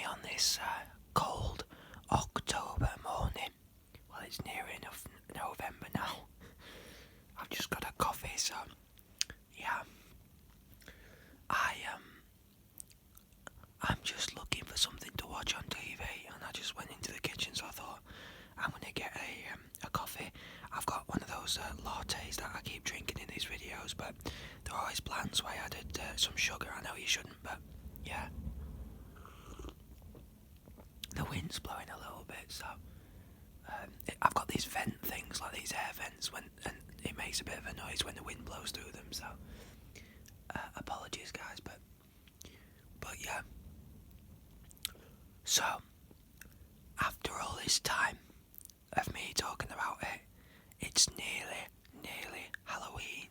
on this cold October morning. Well, it's near enough November now. I've just got a coffee, so yeah. I'm just looking for something to watch on TV, and I just went into the kitchen, so I thought I'm gonna get a coffee. I've got one of those lattes that I keep drinking in these videos, but they're always bland, so I added some sugar. I know you shouldn't, but yeah. The wind's blowing a little bit, so I've got these vent things, like these air vents, and it makes a bit of a noise when the wind blows through them, so apologies guys, but yeah. So, after all this time of me talking about it, it's nearly Halloween.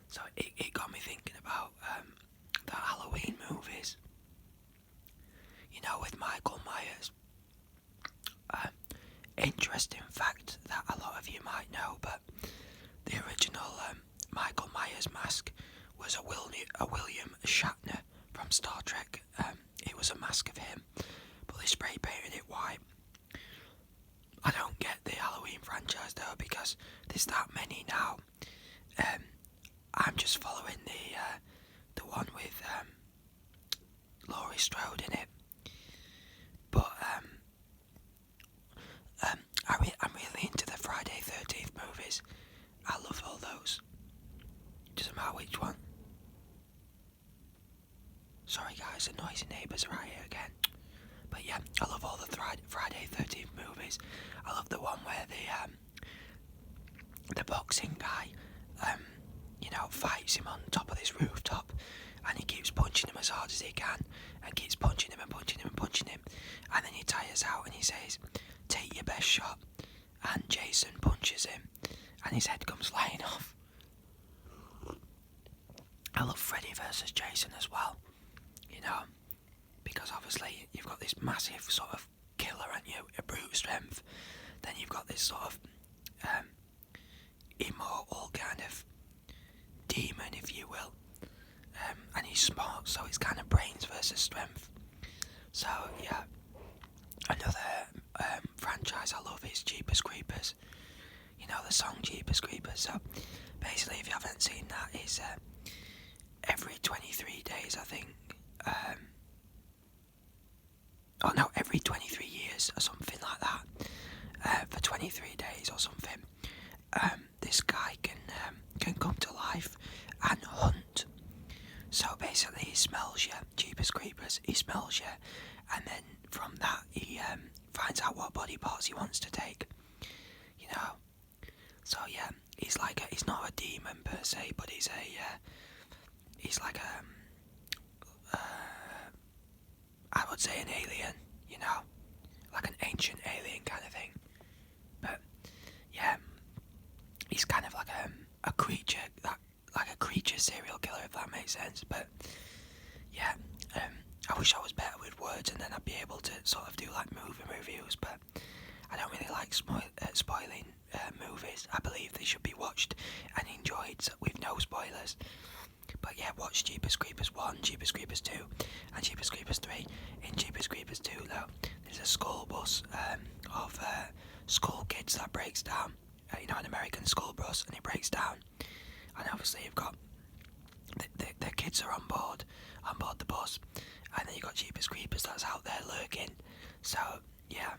So it got me thinking about the Halloween movies. You know, with Michael Myers. Interesting fact that a lot of you might know, but the original Michael Myers mask was a William Shatner from Star Trek. It was a mask of him, but they spray painted it white. I don't get the Halloween franchise though, because there's that many now. I'm just following the one with Laurie Strode in it. But I'm really into the Friday 13th movies. I love all those. Doesn't matter which one. Sorry guys, the noisy neighbours are right here again. But yeah, I love all the Friday 13th movies. I love the one where the boxing guy, fights him on top of this rooftop, and he keeps punching him as hard as he can, and keeps punching him, and then he tires out and he says, "Take your best shot," and Jason punches him, and his head comes flying off. I love Freddy versus Jason as well, because obviously you've got this massive sort of killer and a brute strength, then you've got this sort of immortal kind of demon, if you will, and he's smart, so it's kind of brains versus strength. So yeah, another franchise I love is Jeepers Creepers. You know the song Jeepers Creepers. So basically, if you haven't seen that, is every 23 days, I think. Every 23 years or something like that. For 23 days or something, this guy can come to life and hunt. So basically, he smells you, Jeepers Creepers. He smells you, and then from that, he finds out what body parts he wants to take. So yeah, he's not a demon per se, but he's like I would say an alien, like an ancient alien kind of thing. But yeah, he's kind of like a creature, like a creature serial killer, if that makes sense. But yeah, I wish I was better with words, and then I'd be able to sort of do like movie reviews. But I don't really like spoiling movies. I believe they should be watched and enjoyed with no spoilers. But yeah, watch Jeepers Creepers 1, Jeepers Creepers 2, and Jeepers Creepers 3. In Jeepers Creepers 2, though, there's a school bus of school kids that breaks down. An American school bus, and it breaks down. And obviously you've got the kids are on board the bus, and then you've got Jeepers Creepers that's out there lurking. So yeah,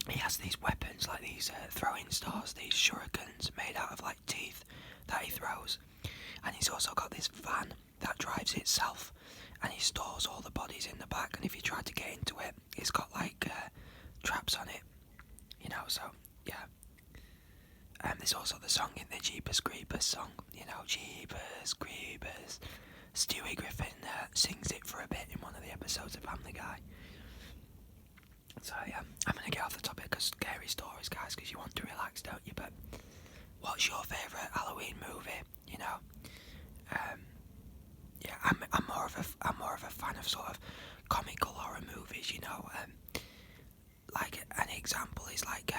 he has these weapons, like these throwing stars, these shurikens made out of like teeth that he throws, and he's also got this van that drives itself, and he stores all the bodies in the back, and if you try to get into it, it's got like traps on it, so yeah. There's also the song in the Jeepers Creepers song, Jeepers Creepers. Stewie Griffin sings it for a bit in one of the episodes of Family Guy. So yeah, I'm going to get off the topic because scary stories, guys, because you want to relax, don't you? But what's your favourite Halloween movie? Yeah, I'm more of a fan of sort of comical horror movies. Like an example is like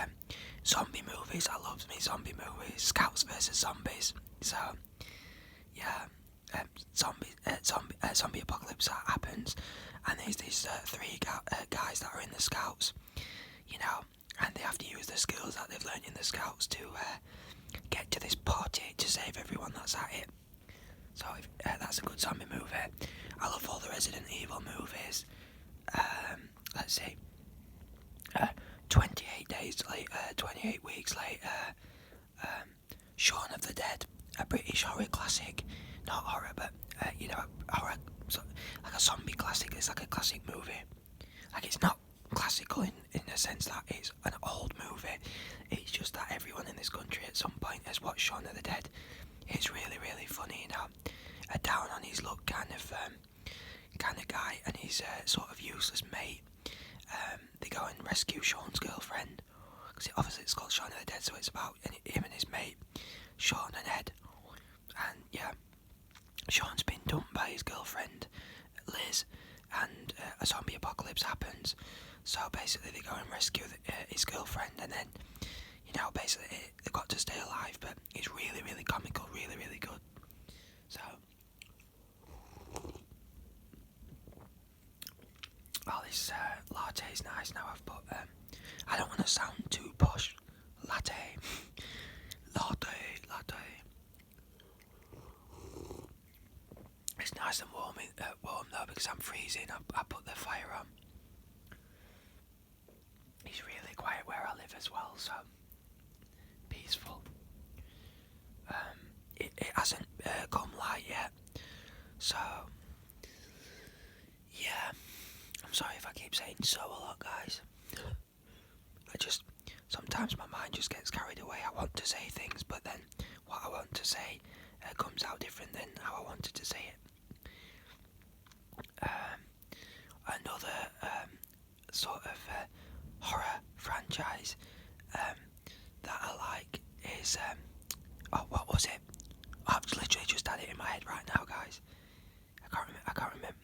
zombie movies. I love me zombie movies. Scouts versus Zombies. So yeah, zombie apocalypse happens, and there's these three guys that are in the scouts, you know, and they have to use the skills that they've learned in the scouts to get to this party to save everyone that's at it. So that's a good zombie movie. I love all the Resident Evil movies. Let's see. 28 weeks later, Shaun of the Dead, a British horror classic. Not horror, but horror, like a zombie classic. It's like a classic movie. Like, it's not classical in the sense that it's an old movie. It's just that everyone in this country at some point has watched Shaun of the Dead. It's really, really funny, you know. A down on his luck kind of guy and his sort of useless mate. They go and rescue Shaun's girlfriend, because obviously it's called Shaun of the Dead, so it's about him and his mate, Shaun and Ed. And yeah, Shaun's been dumped by his girlfriend, Liz, and a zombie apocalypse happens. So basically they go and rescue his girlfriend, and then, you know, basically they've got to stay alive, but it's really, really comical, really, really good. So, well, this latte is nice now. I've put, I don't want to sound too posh. Latte. It's nice and warm though, because I'm freezing. I put the fire on. It's really quiet where I live as well, so peaceful. It hasn't come light yet, so yeah. I'm sorry if I keep saying so a lot, guys. Sometimes my mind just gets carried away. I want to say things, but then what I want to say comes out different than how I wanted to say it. Another sort of horror franchise that I like is what was it? I've literally just had it in my head right now, guys. I can't remember.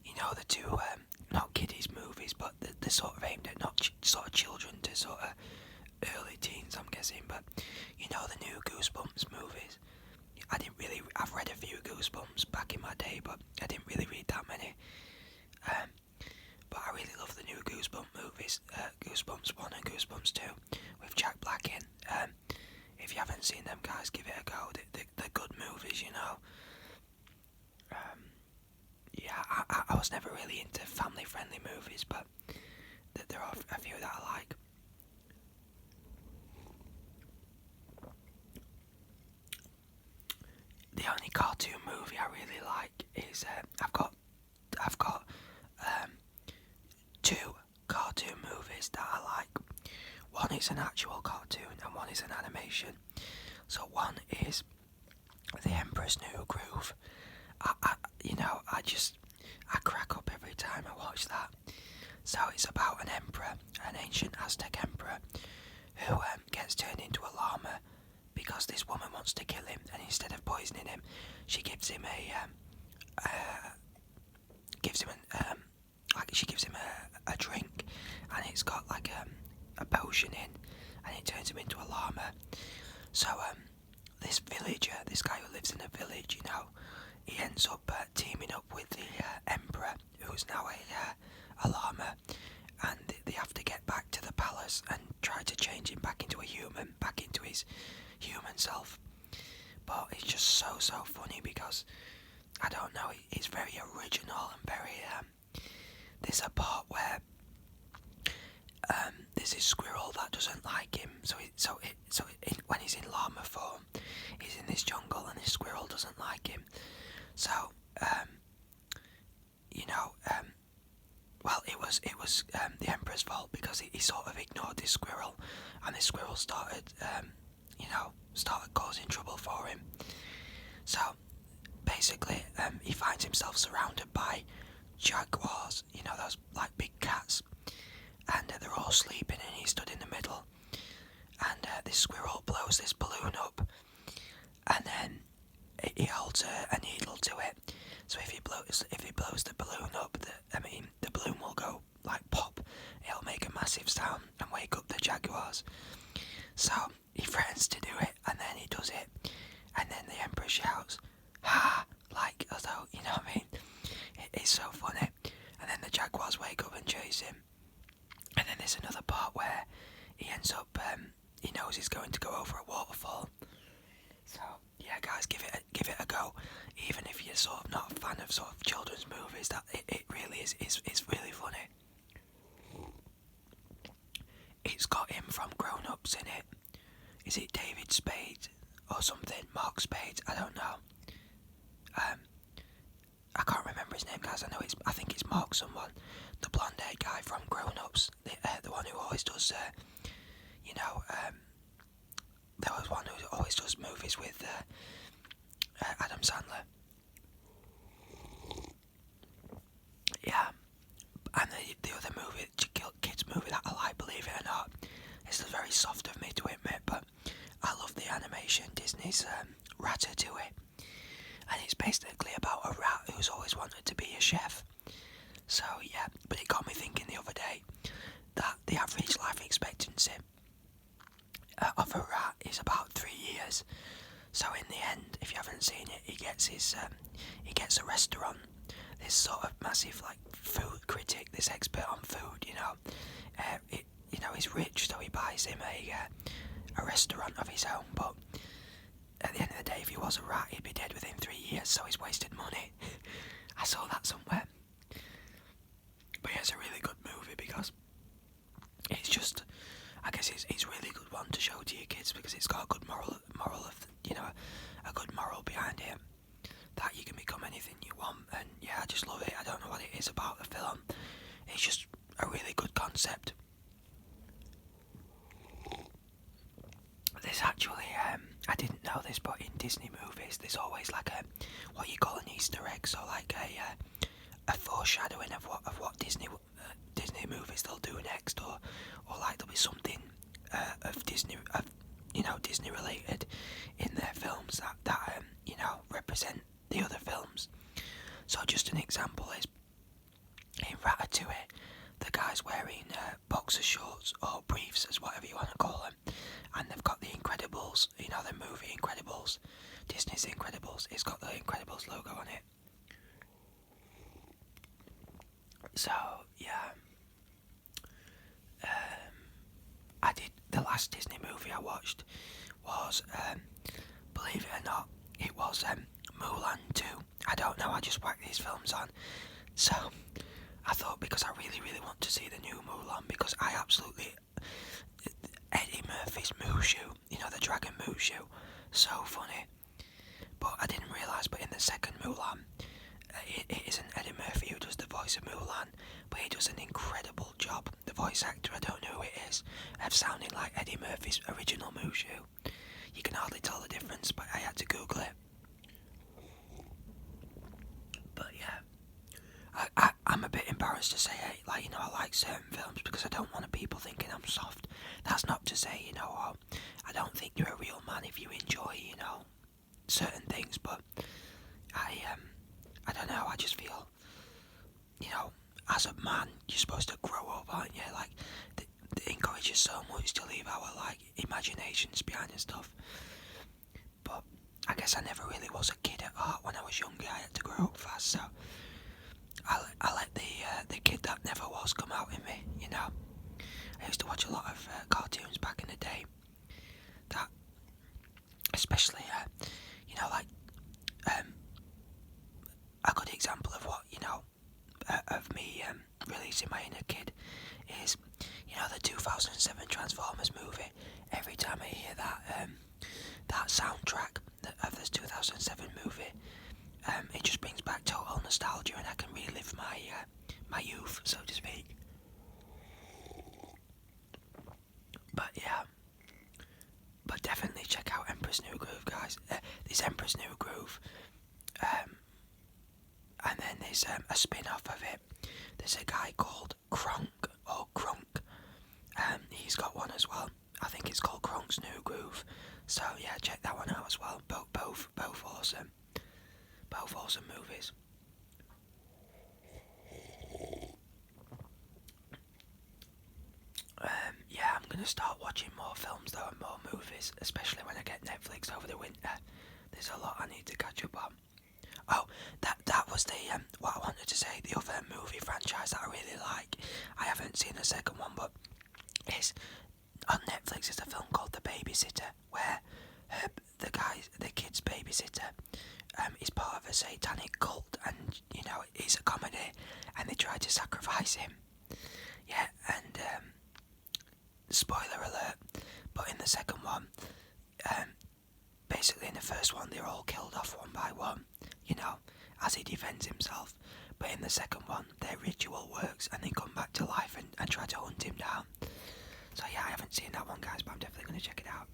You know, the two not kiddies movies, but they're sort of aimed at not sort of children to sort of early teens, I'm guessing. But you know, the new Goosebumps movies. I've read a few Goosebumps back in my day, but I didn't really read that many. But I really love the new Goosebumps movies, Goosebumps 1 and Goosebumps 2, with Jack Black in. If you haven't seen them, guys, give it a go. They're good movies, you know. Yeah, I was never really into family-friendly movies, but there are a few that I like. The only cartoon movie I really like is I've got two cartoon movies that I like. One is an actual cartoon and one is an animation. So one is The Emperor's New Groove. I crack up every time I watch that. So it's about an emperor, an ancient Aztec emperor, who gets turned into a llama because this woman wants to kill him, and instead of poisoning him, she gives him a drink, and it's got like a potion in, and it turns him into a llama. So this villager, this guy who lives in a village, you know, he ends up teaming up with the emperor, who's now a llama, and they have to get back to the palace and try to change him back into a human, back into his human self. But it's just so funny because, I don't know, it's very original and very there's a part where there's this squirrel that doesn't like him, when he's in llama form, he's in this jungle and this squirrel doesn't like him. So well, it was the emperor's fault because he sort of ignored this squirrel, and this squirrel started causing trouble for him. So basically, he finds himself surrounded by jaguars, you know, those like big cats, and they're all sleeping and he stood in the middle, and this squirrel blows this balloon up, and then he holds a needle to it. So if he blows the balloon up, the balloon will go like pop. It'll make a massive sound and wake up the jaguars. So he threatens to do it, and then he does it, and then the Emperor shouts, "Ha!" Like, as though, you know what I mean? It's so funny. And then the Jaguars wake up and chase him. And then there's another part where he ends up, he knows he's going to go over a waterfall. So yeah, guys, give it a go. Even if you're sort of not a fan of sort of children's movies, that it really is it's really funny. It's got him from Grown Ups in it. Is it David Spade or something? Mark Spade? I don't know. I can't remember his name, guys. I think it's Mark someone. The blonde-haired guy from Grown Ups, the one who always does, there was one who always does movies with Adam Sandler. Yeah, and the other movie, kids movie that I like, believe it or not, it's very soft of me to admit, but I love the animation. Disney's Ratatouille, and it's basically about a rat who's always wanted to be a chef. So yeah, but it got me thinking the other day that the average life expectancy of a rat is about 3 years. So in the end, if you haven't seen it, he gets a restaurant. This sort of massive like food critic, this expert on food, he's rich, so he buys him a restaurant of his own. But at the end of the day, if he was a rat, he'd be dead within 3 years. So he's wasted money. I saw that somewhere. But yeah, it's a really good movie because it's just, I guess it's a really good one to show to your kids because it's got a good moral of, a good moral behind it. That you can become anything you want, and yeah, I just love it. I don't know what it is about the film. It's just a really good concept. There's actually, I didn't know this, but in Disney movies, there's always like what you call an Easter egg, so like a foreshadowing of what Disney movies they'll do next, or like there'll be something of Disney Disney related in their films that represent the other films. So just an example is in Ratatouille, the guy's wearing boxer shorts or briefs, as whatever you want to call them, and they've got the Incredibles, the movie Incredibles, Disney's Incredibles. It's got the Incredibles logo on it. So yeah, I did. The last Disney movie I watched was, believe it or not, it was Mulan 2. I don't know, I just whacked these films on. So I thought, because I really, really want to see the new Mulan, because I absolutely, Eddie Murphy's Mushu, the dragon Mushu, so funny. But I didn't realise, but in the second Mulan, it isn't Eddie Murphy who does the voice of Mulan, but he does an incredible job. The voice actor, I don't know who it is, of sounding like Eddie Murphy's original Mushu. You can hardly tell the difference, but I had to Google it. But yeah, I'm a bit embarrassed to say, I like certain films because I don't want people thinking I'm soft. That's not to say, I don't think you're a real man if you enjoy, certain things, but I don't know, I just feel, as a man, you're supposed to grow up, aren't you? Like, it encourages so much to leave our, imaginations behind and stuff. But I guess I never really was a kid at heart. When I was younger, I had to grow up fast, so I let the kid that never was come out in me, I used to watch a lot of cartoons back in the day, that, especially, a good example of what, of me releasing my inner kid is, the 2007 Transformers movie. Every time I hear that soundtrack of this 2007 movie, it just brings back total nostalgia, and I can relive my youth, so to speak. But yeah, but definitely check out Emperor's New Groove, guys. There's Emperor's New Groove, and then there's a spin-off of it. There's a guy called Kronk, or Krunk. He's got one as well. I think it's called Kronk's New Groove. So yeah, check that one out as well. Both awesome. Both awesome movies. Yeah, I'm gonna start watching more films though, and more movies, especially when I get Netflix over the winter. There's a lot I need to catch up on. Oh, that was the what I wanted to say. The other movie franchise that I really like. I haven't seen the second one, but it's on Netflix. Is a film called The Babysitter, where the kid's babysitter, is part of a satanic cult, and you know it's a comedy, and they try to sacrifice him. Yeah, and spoiler alert. But in the second one, basically in the first one they're all killed off one by one, you know, as he defends himself. But in the second one, their ritual works and they come back to life and try to hunt him down. So yeah, I haven't seen that one, guys, but I'm definitely going to check it out.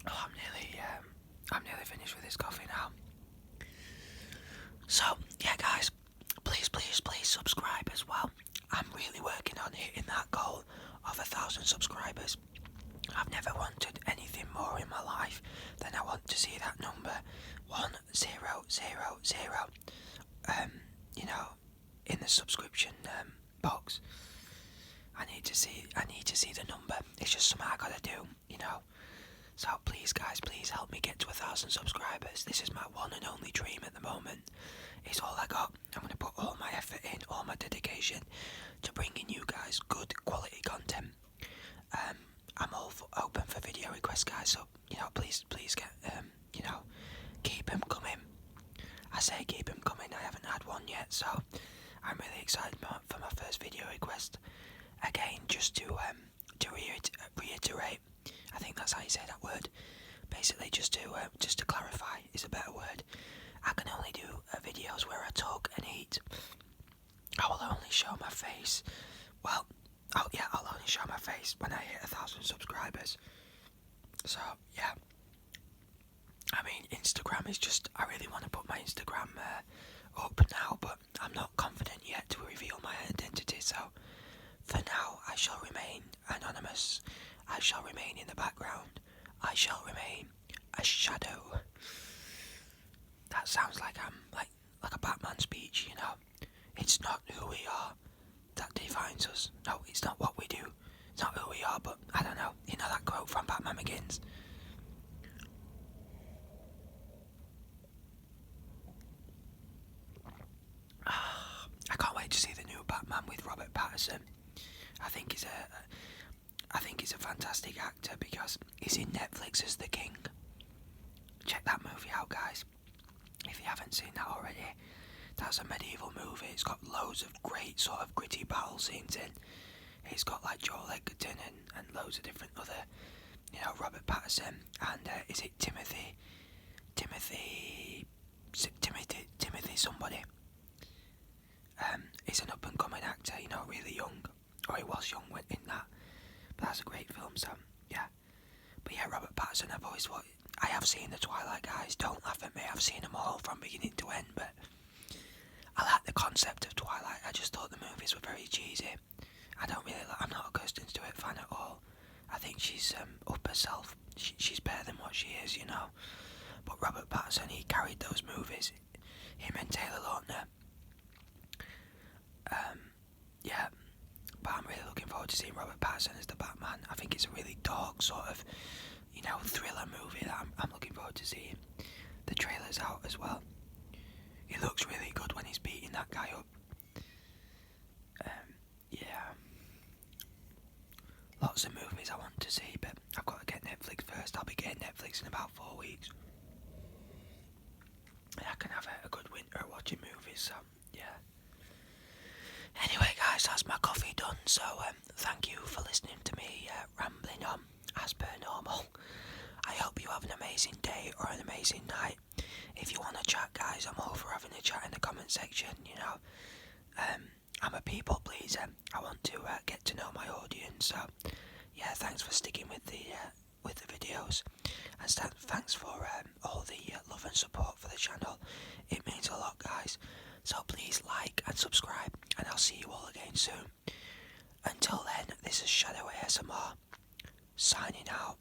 Oh, I'm nearly finished with this coffee now. So yeah, guys, please subscribe as well. I'm really working on hitting that goal of 1,000 subscribers. I've never wanted anything more in my life than I want to see that number 1000. You know, in the subscription box. I need to see the number. It's just something I gotta do, you know. So please, guys, please help me get to 1,000 subscribers. This is my one and only dream at the moment. It's all I got. I'm gonna put all my effort in, all my dedication to bringing you guys good quality content. I'm all open for video requests, guys. So you know, please get you know, keep them coming. I say keep them coming. I haven't had one yet, so I'm really excited for my first video request. Again, just to reiterate, I think that's how you say that word. Basically, just to clarify is a better word. I can only do videos where I talk and eat. I will only show my face. Well, I'll only show my face when I hit 1,000 subscribers. So yeah, I mean, Instagram is just, I really want to put my Instagram up now, but I'm not confident yet to reveal my identity. So for now, I shall remain anonymous. I shall remain in the background. I shall remain a shadow. That sounds like I'm like a Batman speech, you know. It's not who we are that defines us. No, it's not what we do. It's not who we are, but I don't know. You know that quote from Batman Begins? I can't wait to see the new Batman with Robert Pattinson. I think he's a fantastic actor because he's in Netflix as the King. Check that movie out, guys. If you haven't seen that already, that's a medieval movie. It's got loads of great sort of gritty battle scenes in. It's got like Joel Edgerton and loads of different other, you know, Robert Pattinson and is it Timothy somebody. He's an up and coming actor, you know, really young, or he was young in that. But that's a great film, so yeah. But yeah, Robert Pattinson, I have seen the Twilight, guys. Don't laugh at me. I've seen them all from beginning to end, but I like the concept of Twilight. I just thought the movies were very cheesy. I'm not a Kirsten Stewart fan at all. I think she's up herself. She's better than what she is, you know. But Robert Pattinson, he carried those movies. Him and Taylor Lautner. Yeah. But I'm really looking forward to seeing Robert Pattinson as the Batman. I think it's a really dark sort of, you know, thriller movie that I'm looking forward to seeing. The trailer's out as well. He looks really good when he's beating that guy up. Yeah. Lots of movies I want to see, but I've got to get Netflix first. I'll be getting Netflix in about 4 weeks. And I can have a good winter watching movies, so yeah. Anyway, guys, that's my coffee done, so thank you for listening to me rambling on as per normal. I hope you have an amazing day or an amazing night. If you want to chat, guys, I'm all for having a chat in the comment section, you know. I'm a people pleaser. I want to get to know my audience, so yeah, thanks for sticking with the videos, and thanks for all the love and support for the channel. It means a lot, guys. So please like and subscribe, and I'll see you all again soon. Until then, this is Shadow ASMR, signing out.